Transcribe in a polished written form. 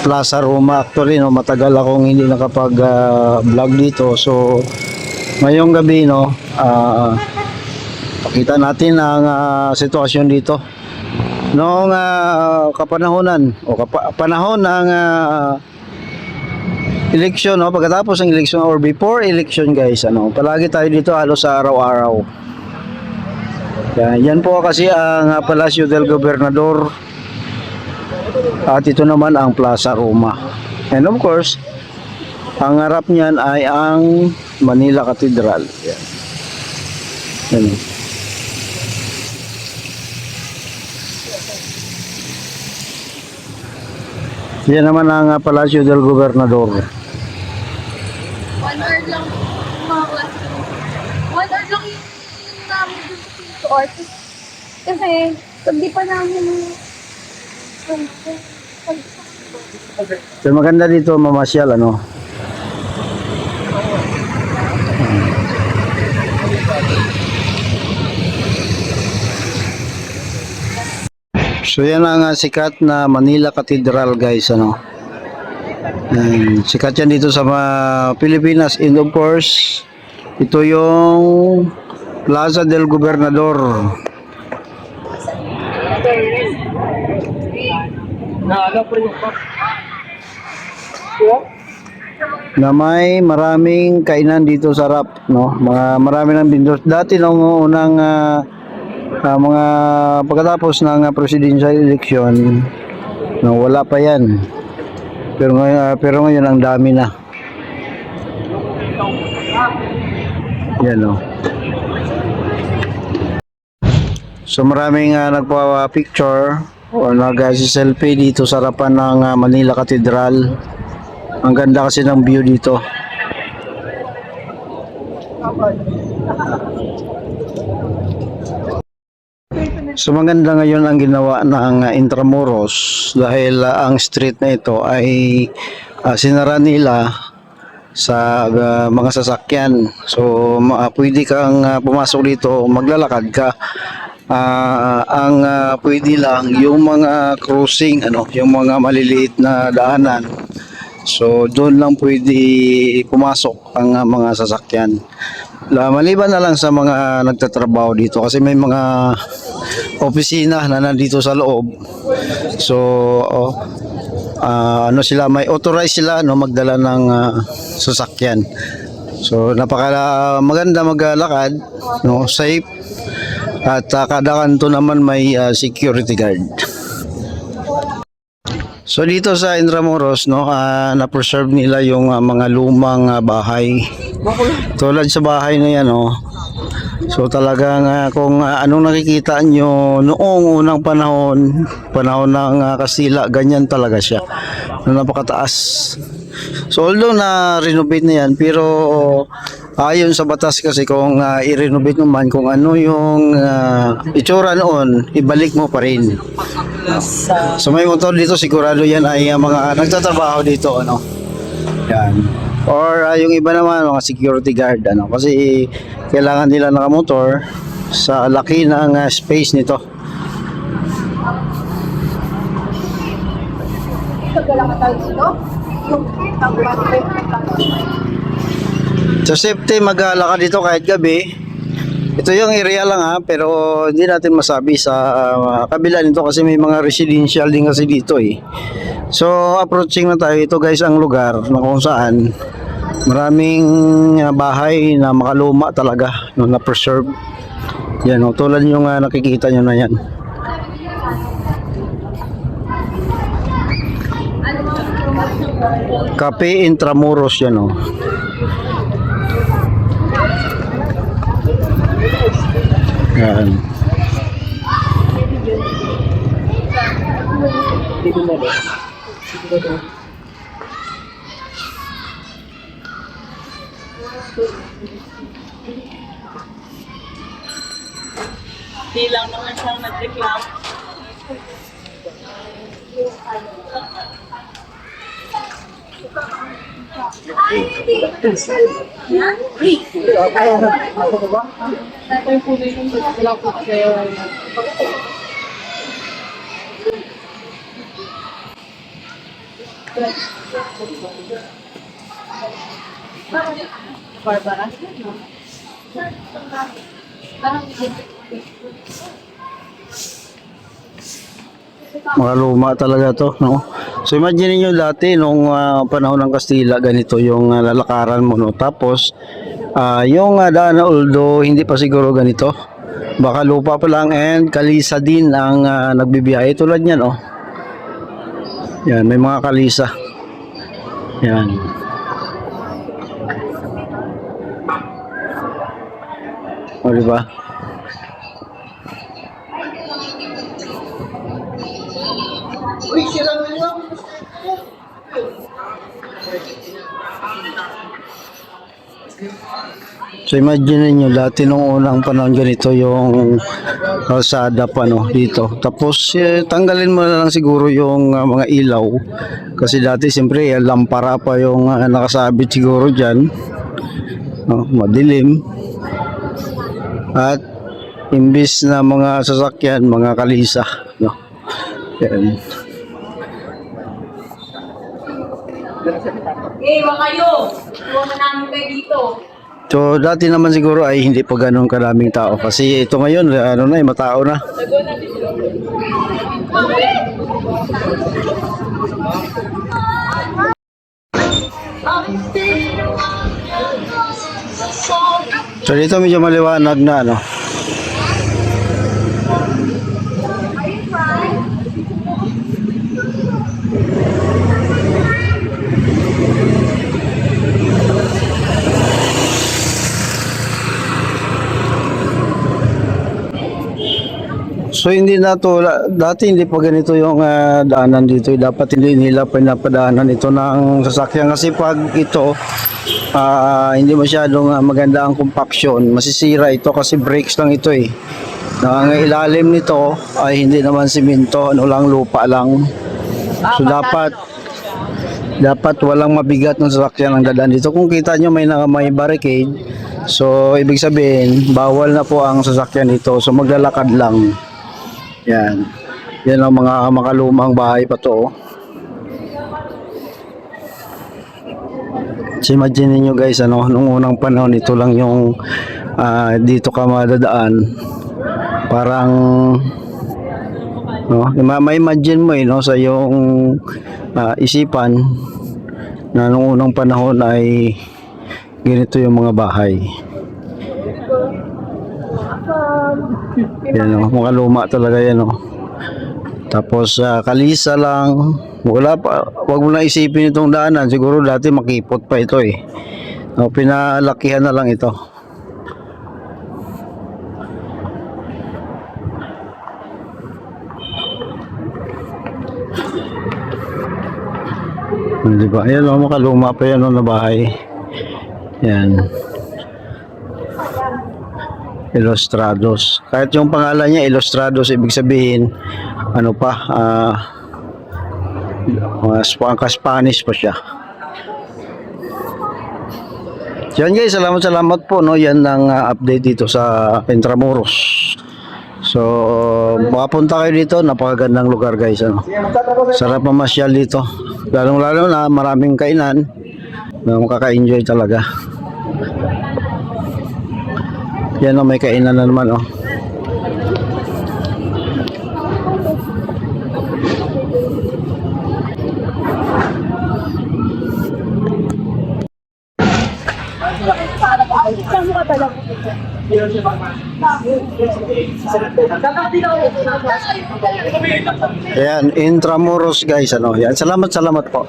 Plaza Roma. Actually, no, matagal akong hindi nakapag-vlog dito. So, ngayong gabi, no, pakita natin ang sitwasyon dito. Noong kapanahonan o panahon ng election, no, pagkatapos ng election or before election, guys, ano, palagi tayo dito halos sa araw-araw. Yan po kasi ang Palacio del Gobernador. At ito naman ang Plaza Roma. And of course, ang harap niyan ay ang Manila Cathedral. Yan. Yan. Yan naman ang Palacio del Gobernador. 1 hour lang mga klase. 1 hour lang yung namin dun sa Pinto Artist. Kasi, hindi pa namin So, maganda dito mamasyal, ano. So yan ang sikat na Manila Cathedral, guys, ano. Sikat yan dito sa Pilipinas, and of course ito yung Plaza del Gobernador na may maraming kainan dito sa harap, no. Marami ng vendors dati nung unang mga pagkatapos ng presidential election, no, wala pa yan, pero ngayon ang dami na yan, no. So maraming nagpa-picture o nag-selfie dito sa harapan ng Manila Cathedral. Ang ganda kasi ng view dito. So maganda ngayon ang ginawa ng Intramuros dahil ang street na ito ay sinara nila sa mga sasakyan. So pwede kang pumasok dito, maglalakad ka. Ang pwede lang yung mga crossing, ano, yung mga maliliit na daanan. So doon lang pwede pumasok ang mga sasakyan. Maliban na lang sa mga nagtatrabaho dito kasi may mga opisina na nandito sa loob. So ano sila, may authorized sila, no, magdala ng sasakyan. So napaka maganda maglakad, no, safe, at kada kanto naman may security guard. So dito sa Intramuros, no, na-preserve nila yung mga lumang bahay. Tulad sa bahay na yan, no. So talagang kung anong nakikita nyo noong unang panahon ng Kastila, ganyan talaga siya. Napakataas. So although na-renovate na yan, pero ayon sa batas kasi kung i-renovate naman, kung ano yung itsura noon, ibalik mo pa rin. So may motor dito, sigurado yan ay mga nagtatrabaho dito, ano. Yan. Or yung iba naman mga security guard, ano, kasi kailangan nila nakamotor sa laki ng space nito. So safety, maglalakad dito kahit gabi. Ito yung area lang, pero hindi natin masabi sa kabila nito kasi may mga residential din kasi dito eh. So approaching na tayo. Ito, guys, ang lugar na kung saan maraming bahay na makaluma talaga, no, na preserve. Yan, no, tulad yung nakikita nyo na yan. Cafe Intramuros yan, no. Yan. Di lang naman siyang nag-reclam. Barbara? Parang Mga luma talaga to, no? So imagine niyo dati nung panahon ng Kastila, ganito yung lalakaran mo, no? Tapos yung daan na although hindi pa siguro ganito. Baka lupa pa lang and kalisa din ang nagbibiyahe tulad niyan, oh. Yan, may mga kalisa. Yan. O, diba? So imagine niyo dati nung unang panahon ganito yung kalsada pa, no, dito. Tapos tanggalin mo na lang siguro yung mga ilaw kasi dati siyempre lampara pa yung nakasabit siguro diyan. No, madilim. At imbis na mga sasakyan, mga kalisa, no. Yan. Wag kayo! Iwan na namin kayo dito. So dati naman siguro ay hindi pa ganoon karaming tao kasi ito ngayon ano na, matao na. So dito medyo maliwanag na, ano. So hindi na to, dati hindi pa ganito yung daanan dito. Dapat hindi nila pinapadaanan ito ng sasakyan kasi pag ito hindi masyadong maganda ang compaction, masisira ito kasi brakes lang ito eh. Ang ilalim nito ay hindi naman simento, ano lang, lupa lang. So dapat walang mabigat ng sasakyan ang dadaan dito. Kung kita nyo may barricade, so ibig sabihin bawal na po ang sasakyan dito, so maglalakad lang. Yan. Yan ang mga makalumang bahay pa to. So imagine niyo guys, ano, nung unang panahon ito lang yung dito ka madadaan. Parang no, ma-imagine mo no, sa yung isipan na nung unang panahon ay ganito yung mga bahay. Yan o, mga luma talaga yan o. Tapos kalisa lang. Wala pa, wag mo na isipin itong daanan. Siguro dati makipot pa ito eh. O, pinalakihan na lang ito. Diba? Ayan o, makaluma pa yan o na bahay. Yan. Ilustrados. Kahit yung pangalan niya Ilustrados, ibig sabihin ano pa, Spanish pa siya. Yan guys, salamat po, no. Yan ang update dito sa Intramuros. So makapunta kayo dito, napakagandang lugar guys, ano. Sarap mamasyal dito, lalong na maraming kainan na makaka-enjoy talaga. Yan o, may kainan na naman o. Ayan, Intramuros guys, ano. Yan, salamat po.